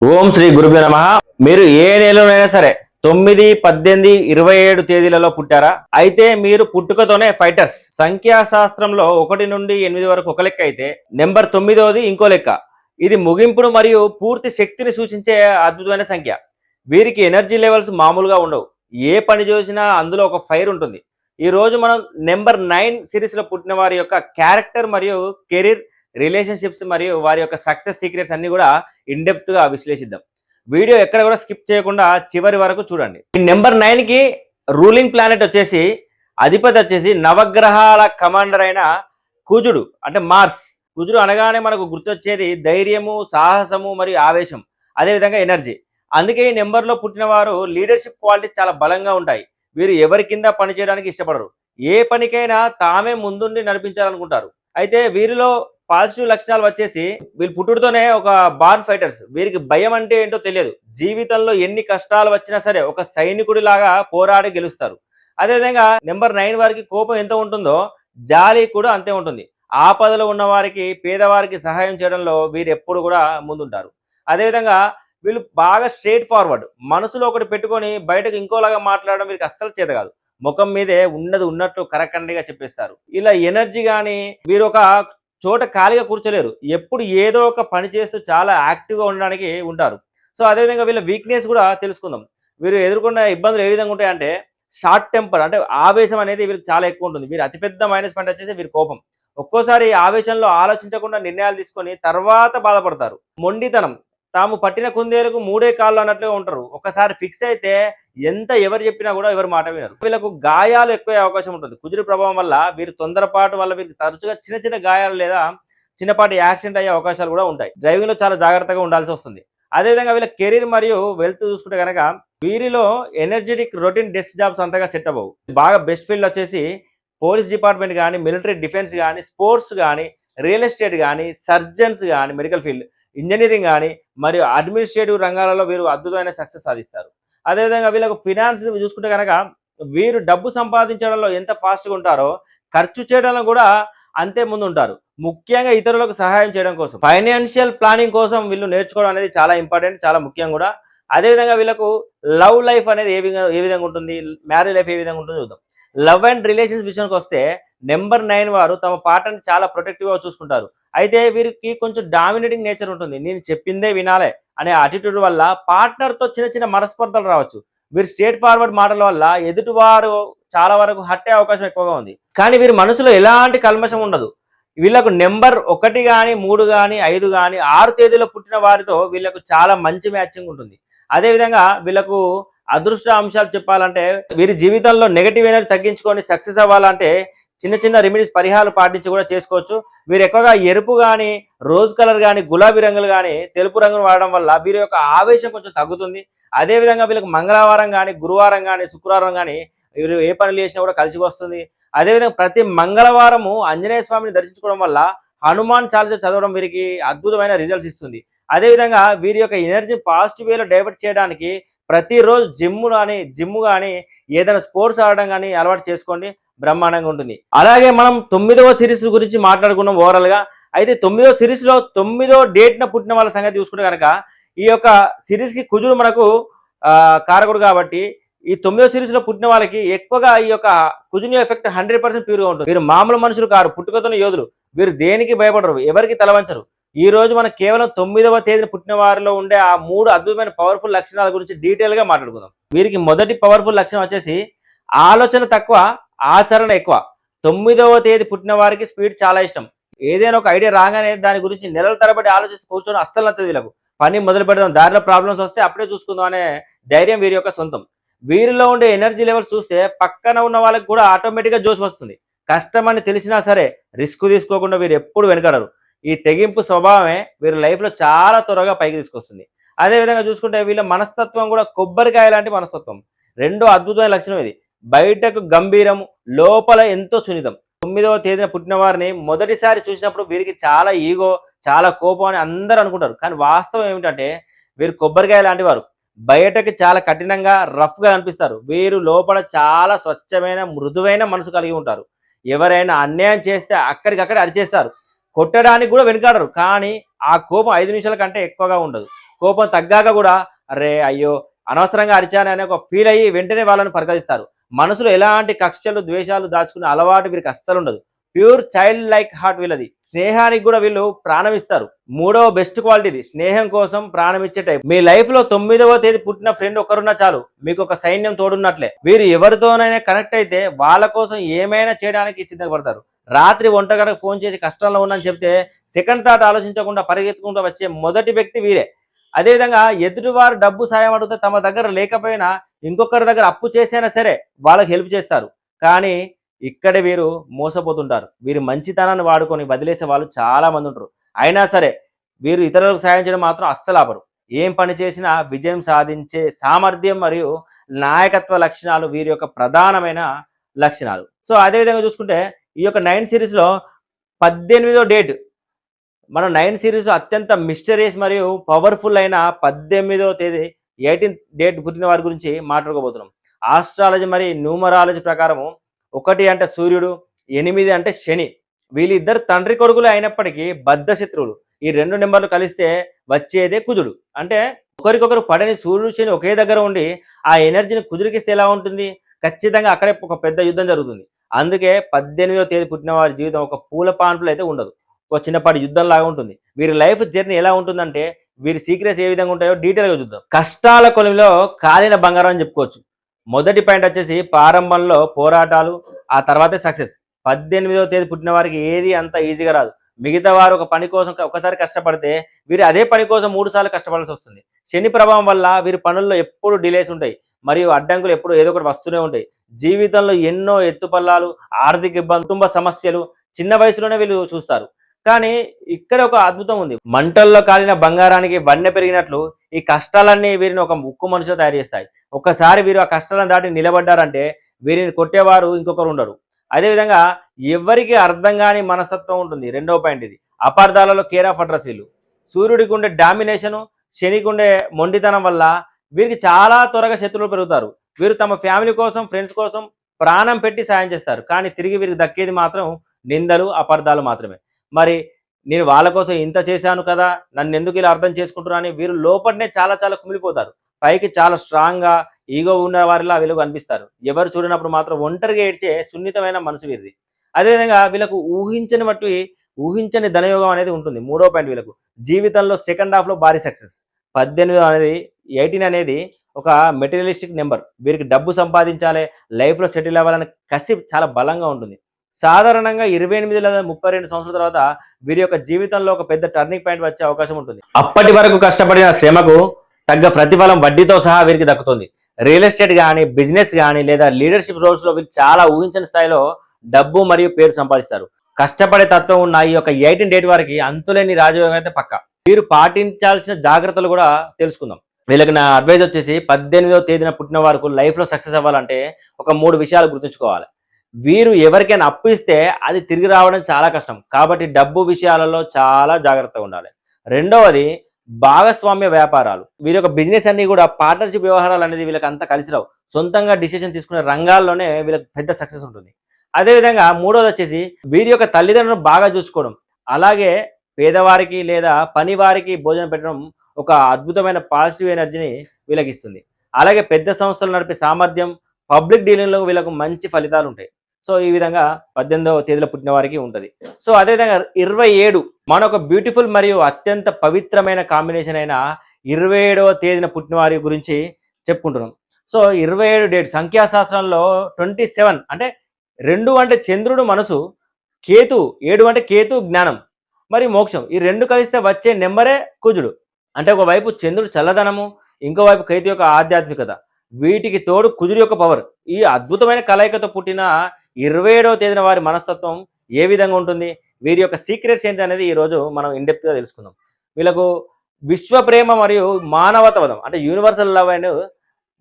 ఓం శ్రీ గురుభ్యో నమః. మీరు ఏ నెలలోనైనా సరే 9, 18, 27 తేదీలలో పుట్టారా? అయితే మీరు పుట్టుకతోనే ఫైటర్స్. సంఖ్యాశాస్త్రంలో 1 నుండి 8 వరకు ఒక లెక్క అయితే నెంబర్ 9వది ఇంకో లెక్క. ఇది ముగింపును మరియు పూర్తి శక్తిని సూచించే అద్భుతమైన సంఖ్య. వీరికి ఎనర్జీ లెవెల్స్ మామూలుగా ఉండవు. ఏ పని చేసినా అందులో ఒక ఫైర్ ఉంటుంది. ఈ రోజు మనం నెంబర్ 9 సిరీస్లో పుట్టిన వారి యొక్క క్యారెక్టర్ మరియు కెరీర్, రిలేషన్షిప్స్ మరియు వారి యొక్క సక్సెస్ సీక్రెట్స్ అన్ని కూడా ఇన్డెప్త్ గా విశ్లేషిద్దాం. వీడియో ఎక్కడ కూడా స్కిప్ చేయకుండా చివరి వరకు చూడండి. ఈ నెంబర్ 9 కి రూలింగ్ ప్లానెట్ వచ్చేసి అధిపతి వచ్చేసి నవగ్రహాల కమాండర్ అయిన కుజుడు, అంటే మార్స్. కుజుడు అనగానే మనకు గుర్తొచ్చేది ధైర్యము, సాహసము మరియు ఆవేశం, అదేవిధంగా ఎనర్జీ. అందుకే ఈ నెంబర్లో పుట్టిన వారు లీడర్షిప్ క్వాలిటీస్ చాలా బలంగా ఉంటాయి. వీరు ఎవరి కింద పని చేయడానికి ఇష్టపడరు. ఏ పనికైనా తామే ముందుండి నడిపించాలనుకుంటారు. అయితే వీరిలో పాజిటివ్ లక్షణాలు వచ్చేసి వీళ్ళు పుట్టుడుతోనే ఒక బార్న్ ఫైటర్స్. వీరికి భయం అంటే ఏంటో తెలియదు. జీవితంలో ఎన్ని కష్టాలు వచ్చినా సరే ఒక సైనికుడి లాగా పోరాడి గెలుస్తారు. అదేవిధంగా నెంబర్ 9 వారికి కోపం ఎంత ఉంటుందో జాలి కూడా అంతే ఉంటుంది. ఆపదలో ఉన్న వారికి, పేదవారికి సహాయం చేయడంలో వీరు ఎప్పుడు కూడా ముందుంటారు. అదేవిధంగా వీళ్ళు బాగా స్ట్రేట్ ఫార్వర్డ్. మనసులో ఒకటి పెట్టుకొని బయటకు ఇంకోలాగా మాట్లాడడం వీరికి అస్సలు చేత కాదు. ముఖం మీదే ఉన్నది ఉన్నట్టు కరకండిగా చెప్పేస్తారు. ఇలా ఎనర్జీ కానీ వీరు ఒక చోట ఖాళీగా కూర్చోలేరు. ఎప్పుడు ఏదో ఒక పని చేస్తూ చాలా యాక్టివ్‌గా ఉండడానికి ఉంటారు. సో, అదేవిధంగా వీళ్ళ వీక్‌నెస్ కూడా తెలుసుకుందాం. వీరు ఎదుర్కొన్న ఇబ్బందులు ఏ విధంగా ఉంటాయంటే షార్ట్ టెంపర్, అంటే ఆవేశం అనేది వీళ్ళకి చాలా ఎక్కువ ఉంటుంది. వీరు అతిపెద్ద మైనస్ పాయింట్ వచ్చేసి వీరి కోపం. ఒక్కోసారి ఆవేశంలో ఆలోచించకుండా నిర్ణయాలు తీసుకొని తర్వాత బాధపడతారు. మొండితనం. తాము పట్టిన కుందేలుకు మూడే కాళ్ళు అన్నట్లుగా ఉంటారు. ఒక్కసారి ఫిక్స్ అయితే ఎంత ఎవరు చెప్పినా కూడా ఎవరు మాట వినరు. వీళ్ళకు గాయాలు ఎక్కువ అవకాశం ఉంటుంది. కుజుడి ప్రభావం వల్ల వీరు తొందరపాటు వల్ల వీరికి తరచుగా చిన్న చిన్న గాయాలు లేదా చిన్నపాటి యాక్సిడెంట్ అయ్యే అవకాశాలు కూడా ఉంటాయి. డ్రైవింగ్ లో చాలా జాగ్రత్తగా ఉండాల్సి వస్తుంది. అదేవిధంగా వీళ్ళ కెరీర్ మరియు వెల్త్ చూసుకుంటే కనుక వీరిలో ఎనర్జెటిక్ రొటీన్ డెస్క్ జాబ్స్ అంతగా సెట్ అవ్వవు. బాగా బెస్ట్ ఫీల్డ్ వచ్చేసి పోలీస్ డిపార్ట్మెంట్ కానీ, మిలిటరీ డిఫెన్స్ కానీ, స్పోర్ట్స్ కానీ, రియల్ ఎస్టేట్ కానీ, సర్జన్స్ కానీ, మెడికల్ ఫీల్డ్, ఇంజనీరింగ్ కానీ మరియు అడ్మినిస్ట్రేటివ్ రంగాలలో వీరు అద్భుతమైన సక్సెస్ సాధిస్తారు. అదేవిధంగా వీళ్ళకు ఫినాన్స్ చూసుకుంటే కనుక వీరు డబ్బు సంపాదించడంలో ఎంత ఫాస్ట్గా ఉంటారో ఖర్చు చేయడంలో కూడా అంతే ముందు ఉంటారు. ముఖ్యంగా ఇతరులకు సహాయం చేయడం కోసం, ఫైనాన్షియల్ ప్లానింగ్ కోసం వీళ్ళు నేర్చుకోవడం అనేది చాలా ఇంపార్టెంట్, చాలా ముఖ్యం కూడా. అదేవిధంగా వీళ్ళకు లవ్ లైఫ్ అనేది ఏ విధంగా ఉంటుంది, మ్యారేజ్ లైఫ్ ఏ విధంగా ఉంటుందో చూద్దాం. లవ్ అండ్ రిలేషన్స్ విషయానికి వస్తే నెంబర్ 9 వారు తమ పార్ట్నర్ని చాలా ప్రొటెక్టివ్గా చూసుకుంటారు. అయితే వీరికి కొంచెం డామినేటింగ్ నేచర్ ఉంటుంది. నేను చెప్పిందే వినాలే అనే అటిట్యూడ్ వల్ల పార్ట్నర్తో చిన్న చిన్న మనస్పర్ధలు రావచ్చు. వీరు స్ట్రేట్ ఫార్వర్డ్ మాటల వల్ల ఎదుటివారు చాలా వరకు హట్టే అవకాశం ఎక్కువగా ఉంది. కానీ వీరి మనసులో ఎలాంటి కల్మషం ఉండదు. వీళ్ళకు నెంబర్ 1 కానీ, 3 కానీ, 5 కానీ, 6 తేదీలో పుట్టిన వారితో వీళ్ళకు చాలా మంచి మ్యాచింగ్ ఉంటుంది. అదేవిధంగా వీళ్ళకు అదృష్ట అంశాలు చెప్పాలంటే వీరి జీవితంలో నెగటివ్ ఎనర్జీ తగ్గించుకొని సక్సెస్ అవ్వాలంటే చిన్న చిన్న రెమెడీస్, పరిహారాలు పాటించి కూడా చేసుకోవచ్చు. వీరు ఎక్కువగా ఎరుపు కానీ, రోజ్ కలర్ కానీ, గులాబీ రంగులు కానీ, తెలుపు రంగును వాడడం వల్ల వీరి యొక్క ఆవేశం కొంచెం తగ్గుతుంది. అదేవిధంగా వీళ్ళకి మంగళవారం కానీ, గురువారం కానీ, శుక్రవారం కానీ వీరు ఏ పనులు చేసినా కూడా కలిసి వస్తుంది. అదేవిధంగా ప్రతి మంగళవారము ఆంజనేయ స్వామిని దర్శించుకోవడం వల్ల హనుమాన్ చాలీసా చదవడం వీరికి అద్భుతమైన రిజల్ట్స్ ఇస్తుంది. అదేవిధంగా వీరి యొక్క ఎనర్జీ పాజిటివ్ వేలో డైవర్ట్ చేయడానికి ప్రతిరోజు జిమ్ కానీ ఏదైనా స్పోర్ట్స్ ఆడడం కానీ అలవాటు చేసుకోండి, బ్రహ్మాండంగా ఉంటుంది. అలాగే మనం 9వ సిరీస్ గురించి మాట్లాడుకున్నాం ఓవరాల్ గా. అయితే 9వ సిరీస్ లో 9వ డేట్ న పుట్టిన వాళ్ళ సంగతి చూసుకుంటే కనుక ఈ యొక్క సిరీస్ కి కుజుడు మనకు కారకుడు కాబట్టి ఈ 9వ సిరీస్ లో పుట్టిన వాళ్ళకి ఎక్కువగా ఈ యొక్క కుజుని ఎఫెక్ట్ 100% ప్యూర్ గా ఉంటుంది. వీరు మామూలు మనుషులు కారు, పుట్టుకతోనే యోధులు. వీరు దేనికి భయపడరు, ఎవరికి తలవంచరు. ఈ రోజు మనం కేవలం 9వ తేదీన పుట్టిన వారిలో ఉండే ఆ 3 అద్భుతమైన పవర్ఫుల్ లక్షణాల గురించి డీటెయిల్ గా మాట్లాడుకుందాం. వీరికి మొదటి పవర్ఫుల్ లక్షణం వచ్చేసి ఆలోచన తక్కువ, ఆచరణ ఎక్కువ. 9వ తేదీ పుట్టిన వారికి స్పీడ్ చాలా ఇష్టం. ఏదైనా ఒక ఐడియా రాగానే దాని గురించి నెలల తరబడి ఆలోచిస్తూ కూర్చొని అస్సలు నచ్చదు వీళ్ళకు. పని మొదలు పెడదాం, దారిలో ప్రాబ్లమ్స్ వస్తే అప్పుడే చూసుకుందాం అనే ధైర్యం వీరి యొక్క సొంతం. వీరిలో ఉండే ఎనర్జీ లెవెల్స్ చూస్తే పక్కన ఉన్న వాళ్ళకి కూడా ఆటోమేటిక్గా జోష్ వస్తుంది. కష్టం అని తెలిసినా సరే రిస్క్ తీసుకోకుండా వీరు ఎప్పుడు వెనకడరు. ఈ తెగింపు స్వభావమే వీరి లైఫ్లో చాలా త్వరగా పైకి తీసుకొస్తుంది. అదేవిధంగా చూసుకుంటే వీళ్ళ మనస్తత్వం కూడా కొబ్బరికాయ లాంటి మనస్తత్వం. రెండో అద్భుతమైన లక్షణం ఇది. బయటకు గంభీరం, లోపల ఎంతో సున్నితం. 9వ తేదీన పుట్టిన వారిని మొదటిసారి చూసినప్పుడు వీరికి చాలా ఈగో, చాలా కోపం అని అందరూ అనుకుంటారు. కానీ వాస్తవం ఏమిటంటే వీరు కొబ్బరికాయ లాంటి వారు. బయటకి చాలా కఠినంగా, రఫ్గా అనిపిస్తారు. వీరు లోపల చాలా స్వచ్ఛమైన, మృదువైన మనసు కలిగి ఉంటారు. ఎవరైనా అన్యాయం చేస్తే అక్కడికక్కడే అరిచేస్తారు. కొట్టడానికి కూడా వెనుకాడరు. కానీ ఆ కోపం 5 నిమిషాల కంటే ఎక్కువగా ఉండదు. కోపం తగ్గాక కూడా అరే అయ్యో అనవసరంగా అరిచాను అనే ఒక ఫీల్ అయ్యి వెంటనే వాళ్ళని పరిగణిస్తారు. మనసులో ఎలాంటి కక్షలు, ద్వేషాలు దాచుకునే అలవాటు వీరికి అస్సలు ఉండదు. ప్యూర్ చైల్డ్ లైక్ హార్ట్ వీళ్ళది. స్నేహానికి కూడా వీళ్ళు ప్రాణం ఇస్తారు. మూడవ బెస్ట్ క్వాలిటీది స్నేహం కోసం ప్రాణం ఇచ్చే టైప్. మీ లైఫ్ లో 9వ తేదీ పుట్టిన ఫ్రెండ్ ఒకరున్నా చాలు, మీకు ఒక సైన్యం తోడున్నట్లే. వీరు ఎవరితోనైనా కనెక్ట్ అయితే వాళ్ళ కోసం ఏమైనా చేయడానికి సిద్ధపడతారు. రాత్రి ఒంట గంటకు ఫోన్ చేసి కష్టంలో ఉన్నాని చెప్తే సెకండ్ థాట్ ఆలోచించకుండా పరిగెత్తుకుంటూ వచ్చే మొదటి వ్యక్తి వీరే. అదేవిధంగా ఎదుటివారు డబ్బు సాయం అడిగితే తమ దగ్గర లేకపోయినా ఇంకొకరి దగ్గర అప్పు చేసైనా సరే వాళ్ళకి హెల్ప్ చేస్తారు. కానీ ఇక్కడే వీరు మోసపోతుంటారు. వీరి మంచితనాన్ని వాడుకొని వదిలేసే వాళ్ళు చాలా మంది ఉంటారు. అయినా సరే వీరు ఇతరులకు సాయం చేయడం మాత్రం అస్సలు ఆపరు. ఏం పని చేసినా విజయం సాధించే సామర్థ్యం మరియు నాయకత్వ లక్షణాలు వీరి యొక్క ప్రధానమైన లక్షణాలు. సో అదేవిధంగా చూసుకుంటే ఈ యొక్క 9 సిరీస్లో 18వ డేట్, మనం 9 సిరీస్లో అత్యంత మిస్టరీస్ మరియు పవర్ఫుల్ అయిన 18వ తేదీ 18th డేట్ పుట్టిన వారి గురించి మాట్లాడుకోబోతున్నాం. ఆస్ట్రాలజీ మరియు న్యూమరాలజీ ప్రకారము 1 అంటే సూర్యుడు, 8 అంటే శని. వీళ్ళిద్దరు తండ్రి కొడుకులు అయినప్పటికీ బద్ధ శత్రువులు. ఈ 2 నెంబర్లు కలిస్తే వచ్చేదే కుజుడు. అంటే ఒకరికొకరు పడని సూర్యుడు శని ఒకే దగ్గర ఉండి ఆ ఎనర్జీని కుజుడికిస్తే ఎలా ఉంటుంది? ఖచ్చితంగా అక్కడే ఒక పెద్ద యుద్ధం జరుగుతుంది. అందుకే 18వ తేదీ పుట్టిన వారి జీవితం ఒక పూల పాన్పులు అయితే ఉండదు, ఒక చిన్నపాటి యుద్ధం లాగా ఉంటుంది. వీరి లైఫ్ జర్నీ ఎలా ఉంటుందంటే వీరి సీక్రెట్స్ ఏ విధంగా ఉంటాయో డీటెయిల్గా చూద్దాం. కష్టాల కొలిమిలో కాలిన బంగారం అని చెప్పుకోవచ్చు. మొదటి పాయింట్ వచ్చేసి ప్రారంభంలో పోరాటాలు, ఆ తర్వాతే సక్సెస్. 18వ తేదీ పుట్టిన వారికి ఏది అంత ఈజీగా రాదు. మిగతా వారు ఒక పని కోసం ఒకసారి కష్టపడితే వీరు అదే పని కోసం 3 సార్లు కష్టపడాల్సి వస్తుంది. శని ప్రభావం వల్ల వీరి పనుల్లో ఎప్పుడు డిలేస్ ఉంటాయి మరియు అడ్డంకులు ఎప్పుడు ఏదో ఒకటి వస్తూనే ఉంటాయి. జీవితంలో ఎన్నో ఎత్తుపల్లాలు, ఆర్థిక ఇబ్బందులు, కుటుంబ సమస్యలు చిన్న వయసులోనే వీళ్ళు చూస్తారు. కానీ ఇక్కడ ఒక అద్భుతం ఉంది. మంటల్లో కాలిన బంగారానికి వన్నె పెరిగినట్లు ఈ కష్టాలన్నీ వీరిని ఒక ముక్కు మనుషులు తయారు చేస్తాయి. ఒక్కసారి వీరు ఆ కష్టాలను దాటి నిలబడ్డారంటే వీరిని కొట్టేవారు ఇంకొకరు ఉండరు. అదేవిధంగా ఎవరికి అర్థం కాని మనస్తత్వం ఉంటుంది. రెండవ పాయింట్ ఇది. అపార్థాలలో కేర్ ఆఫ్ అడ్రస్ వీళ్ళు. సూర్యుడికి ఉండే డామినేషను, శనికి ఉండే మొండితనం వల్ల వీరికి చాలా త్వరగా శత్రువులు పెరుగుతారు. వీరు తమ ఫ్యామిలీ కోసం, ఫ్రెండ్స్ కోసం ప్రాణం పెట్టి సాయం చేస్తారు. కానీ తిరిగి వీరికి దక్కేది మాత్రం నిందలు, అపార్థాలు మాత్రమే. మరి నేను వాళ్ళ కోసం ఇంత చేశాను కదా, నన్ను ఎందుకు ఇలా అర్థం చేసుకుంటున్నా అని వీరు లోపలనే చాలా చాలా కుమిలిపోతారు. పైకి చాలా స్ట్రాంగ్గా ఈగో ఉన్న వారిలా వీళ్ళు కనిపిస్తారు. ఎవరు చూడనప్పుడు మాత్రం ఒంటరిగా ఏడ్చే సున్నితమైన మనసు వీరిది. అదేవిధంగా వీళ్ళకు ఊహించని ధనయోగం అనేది ఉంటుంది. మూడో పాయింట్, వీళ్ళకు జీవితంలో సెకండ్ హాఫ్లో భారీ సక్సెస్. 18 అనేది ఒక మెటీరియలిస్టిక్ నెంబర్. వీరికి డబ్బు సంపాదించాలి, లైఫ్లో సెటిల్ అవ్వాలని కసి చాలా బలంగా ఉంటుంది. సాధారణంగా 28 లేదా 32 సంవత్సరాల తర్వాత వీరి యొక్క జీవితంలో ఒక పెద్ద టర్నింగ్ పాయింట్ వచ్చే అవకాశం ఉంటుంది. అప్పటి వరకు కష్టపడిన శ్రమకు తగ్గ ప్రతిఫలం వడ్డీతో సహా వీరికి దక్కుతుంది. రియల్ ఎస్టేట్ కానీ, బిజినెస్ కానీ లేదా లీడర్షిప్ రోల్స్లో వీరు చాలా ఊహించని స్థాయిలో డబ్బు మరియు పేరు సంపాదిస్తారు. కష్టపడే తత్వం ఉన్న ఈ యొక్క 18 డేట్ వారికి అంతులేని రాజయోగం అయితే పక్క. వీరు పాటించాల్సిన జాగ్రత్తలు కూడా తెలుసుకుందాం. వీళ్ళకి నా అడ్వైజ్ వచ్చేసి 18వ తేదీన పుట్టిన వారికి లైఫ్లో సక్సెస్ అవ్వాలంటే ఒక 3 విషయాలు గుర్తుంచుకోవాలి. వీరు ఎవరికైనా అప్పు ఇస్తే అది తిరిగి రావడం చాలా కష్టం. కాబట్టి డబ్బు విషయాలలో చాలా జాగ్రత్తగా ఉండాలి. రెండవది భాగస్వామ్య వ్యాపారాలు. వీరి యొక్క బిజినెస్ అన్ని కూడా పార్ట్నర్షిప్ వ్యవహారాలు అనేది వీళ్ళకి అంతా కలిసి రావు. సొంతంగా డిసిషన్ తీసుకునే రంగాల్లోనే వీళ్ళకి పెద్ద సక్సెస్ ఉంటుంది. అదేవిధంగా మూడోది వచ్చేసి వీరి యొక్క తల్లిదండ్రులను బాగా చూసుకోవడం, అలాగే పేదవారికి లేదా పని వారికి భోజనం పెట్టడం ఒక అద్భుతమైన పాజిటివ్ ఎనర్జీని వీళ్ళకి ఇస్తుంది. అలాగే పెద్ద సంస్థలు నడిపే సామర్థ్యం, పబ్లిక్ డీలింగ్లో వీళ్ళకు మంచి ఫలితాలు ఉంటాయి. సో ఈ విధంగా 18వ తేదీలో పుట్టిన వారికి ఉంటుంది. సో అదేవిధంగా 27 మనొక బ్యూటిఫుల్ మరియు అత్యంత పవిత్రమైన కాంబినేషన్ అయిన 27వ తేదీన పుట్టిన వారి గురించి చెప్పుకుంటున్నాం. సో 27 డేట్ సంఖ్యాశాస్త్రంలో 27 అంటే 2 అంటే చంద్రుడు మనసు, కేతు 7 అంటే కేతు జ్ఞానం మరి మోక్షం. ఈ 2 కలిస్తే వచ్చే నెంబరే కుజుడు. అంటే ఒకవైపు చంద్రుడు చల్లదనము, ఇంకోవైపు కేతు యొక్క ఆధ్యాత్మికత, వీటికి తోడు కుజుడు యొక్క పవర్. ఈ అద్భుతమైన కలయికతో పుట్టిన 27వ తేదీన వారి మనస్తత్వం ఏ విధంగా ఉంటుంది, వీరి యొక్క సీక్రెట్స్ ఏంటి అనేది ఈరోజు మనం ఇన్డెప్త్గా తెలుసుకుందాం. వీళ్ళకు విశ్వ ప్రేమ మరియు మానవతావాదం అంటే యూనివర్సల్ లవ్ అండ్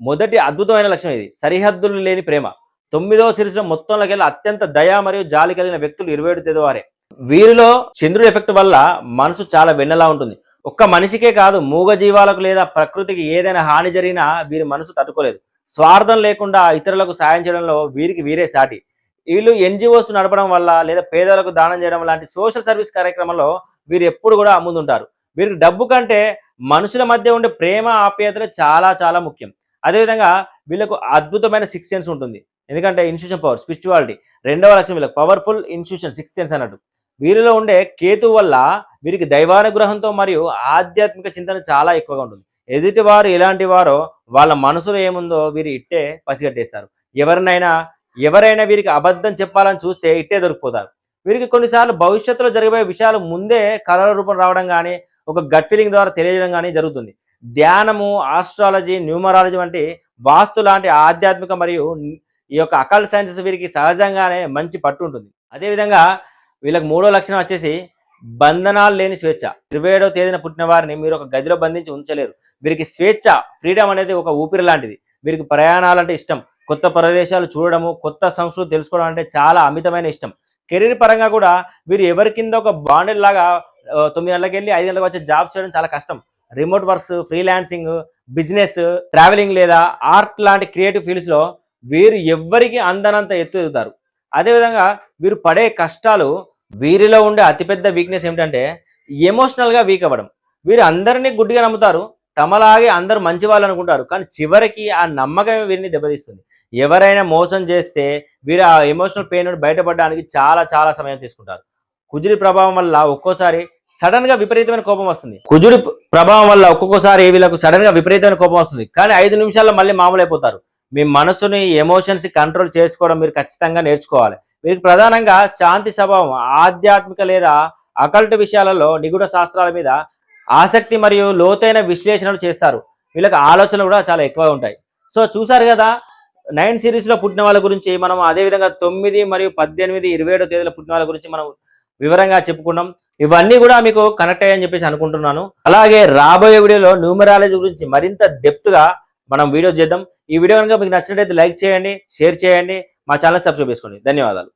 మొదటి అద్భుతమైన లక్షణం ఇది. సరిహద్దులు లేని ప్రేమ. 9వ సిరీస్లో మొత్తంలోకి వెళ్ళి అత్యంత దయ మరియు జాలి కలిగిన వ్యక్తులు 27 తేదీ వారే. వీరిలో చంద్రుడి ఎఫెక్ట్ వల్ల మనసు చాలా వెన్నలా ఉంటుంది. ఒక్క మనిషికే కాదు, మూగ జీవాలకు లేదా ప్రకృతికి ఏదైనా హాని జరిగినా వీరి మనసు తట్టుకోలేదు. స్వార్థం లేకుండా ఇతరులకు సాయం చేయడంలో వీరికి వీరే సాటి. వీళ్ళు ఎన్జిఓస్ నడపడం వల్ల లేదా పేదలకు దానం చేయడం లాంటి సోషల్ సర్వీస్ కార్యక్రమంలో వీరు ఎప్పుడు కూడా ముందుంటారు. వీరికి డబ్బు కంటే మనుషుల మధ్య ఉండే ప్రేమ ఆప్యాయతలు చాలా చాలా ముఖ్యం. అదేవిధంగా వీళ్ళకు అద్భుతమైన సిక్స్త్ సెన్స్ ఉంటుంది. ఎందుకంటే ఇన్‌ట్యూషన్ పవర్, స్పిరిచువాలిటీ రెండవ లక్షణం వీళ్ళకి పవర్‌ఫుల్ ఇన్‌ట్యూషన్ సిక్స్త్ సెన్స్ అన్నట్టు. వీరిలో ఉండే కేతువు వల్ల వీరికి దైవానుగ్రహంతో మరియు ఆధ్యాత్మిక చింతన చాలా ఎక్కువగా ఉంటుంది. ఎదుటివారు ఎలాంటి వారో వాళ్ళ మనసులో ఏముందో వీరు ఇట్టే పసిగట్టేస్తారు. ఎవరినైనా ఎవరైనా వీరికి అబద్ధం చెప్పాలని చూస్తే ఇట్టే దొరికిపోతారు. వీరికి కొన్నిసార్లు భవిష్యత్తులో జరగబోయే విషయాలు ముందే కలల రూపం రావడం గానీ, ఒక గట్ ఫీలింగ్ ద్వారా తెలియజేయడం గానీ జరుగుతుంది. ధ్యానము, ఆస్ట్రాలజీ, న్యూమరాలజీ వంటి వాస్తు లాంటి ఆధ్యాత్మిక మరియు ఈ యొక్క అకల్ట్ సైన్సెస్ వీరికి సహజంగానే మంచి పట్టు ఉంటుంది. అదేవిధంగా వీళ్ళకి మూడో లక్షణం వచ్చేసి బంధనాలు లేని స్వేచ్ఛ. 27వ తేదీన పుట్టిన వారిని మీరు ఒక గదిలో బంధించి ఉంచలేరు. వీరికి స్వేచ్ఛ, ఫ్రీడమ్ అనేది ఒక ఊపిరి లాంటిది. వీరికి ప్రయాణాలంటే ఇష్టం. కొత్త ప్రదేశాలు చూడడము, కొత్త సంస్కృతి తెలుసుకోవడం అంటే చాలా అమితమైన ఇష్టం. కెరీర్ పరంగా కూడా వీరు ఎవరి కింద ఒక బాండెడ్ లాగా 9 గంటలకెళ్ళి 5 గంటలకు వచ్చే జాబ్ చేయడం చాలా కష్టం. Remote works, freelancing, business, travelling లేదా ఆర్ట్ లాంటి క్రియేటివ్ ఫీల్డ్స్‌లో వీరు ఎవ్వరికి అందనంత ఎత్తు ఎదుగుతారు. అదేవిధంగా వీరు పడే కష్టాలు, వీరిలో ఉండే అతిపెద్ద వీక్‌నెస్ ఏమిటంటే ఎమోషనల్‌గా వీక్ అవ్వడం. వీరు అందరిని గుడ్డిగా నమ్ముతారు. తమలాగే అందరూ మంచివాళ్ళు అనుకుంటారు. కానీ చివరికి ఆ నమ్మకమే వీరిని దెబ్బతీస్తుంది. ఎవరైనా మోసం చేస్తే వీరు ఆ ఎమోషనల్ పెయిన్ నుండి బయటపడడానికి చాలా చాలా సమయం తీసుకుంటారు. కుజుడి ప్రభావం వల్ల ఒక్కోసారి సడన్‌గా విపరీతమైన కోపం వస్తుంది. కుజుడి ప్రభావం వల్ల ఒక్కొక్కసారి వీళ్ళకు సడన్‌గా విపరీతమైన కోపం వస్తుంది. కానీ 5 నిమిషాల్లో మళ్ళీ మామూలైపోతారు. మీ మనసుని, ఎమోషన్స్‌ని కంట్రోల్ చేసుకోవడం మీరు ఖచ్చితంగా నేర్చుకోవాలి. వీరికి ప్రధానంగా శాంతి స్వభావం, ఆధ్యాత్మిక లేదా అకల్ట్ విషయాలలో నిగూఢ శాస్త్రాల మీద ఆసక్తి మరియు లోతైన విశ్లేషణలు చేస్తారు. వీళ్ళకి ఆలోచనలు కూడా చాలా ఎక్కువగా ఉంటాయి. సో చూసారు కదా, 9 సిరీస్‌లో పుట్టిన వాళ్ళ గురించి మనం, అదేవిధంగా 9 మరియు 18, 27 తేదీలో పుట్టిన వాళ్ళ గురించి మనం వివరంగా చెప్పుకున్నాం. ఇవన్నీ కూడా మీకు కనెక్ట్ అయ్యాయని చెప్పేసి అనుకుంటున్నాను. అలాగే రాబోయే వీడియోలో న్యూమరాలజీ గురించి మరింత డెప్త్‌గా మనం వీడియో చేద్దాం. ఈ వీడియో కనుక మీకు నచ్చినట్లయితే లైక్ చేయండి, షేర్ చేయండి, మా ఛానల్ సబ్స్క్రైబ్ చేసుకోండి. ధన్యవాదాలు.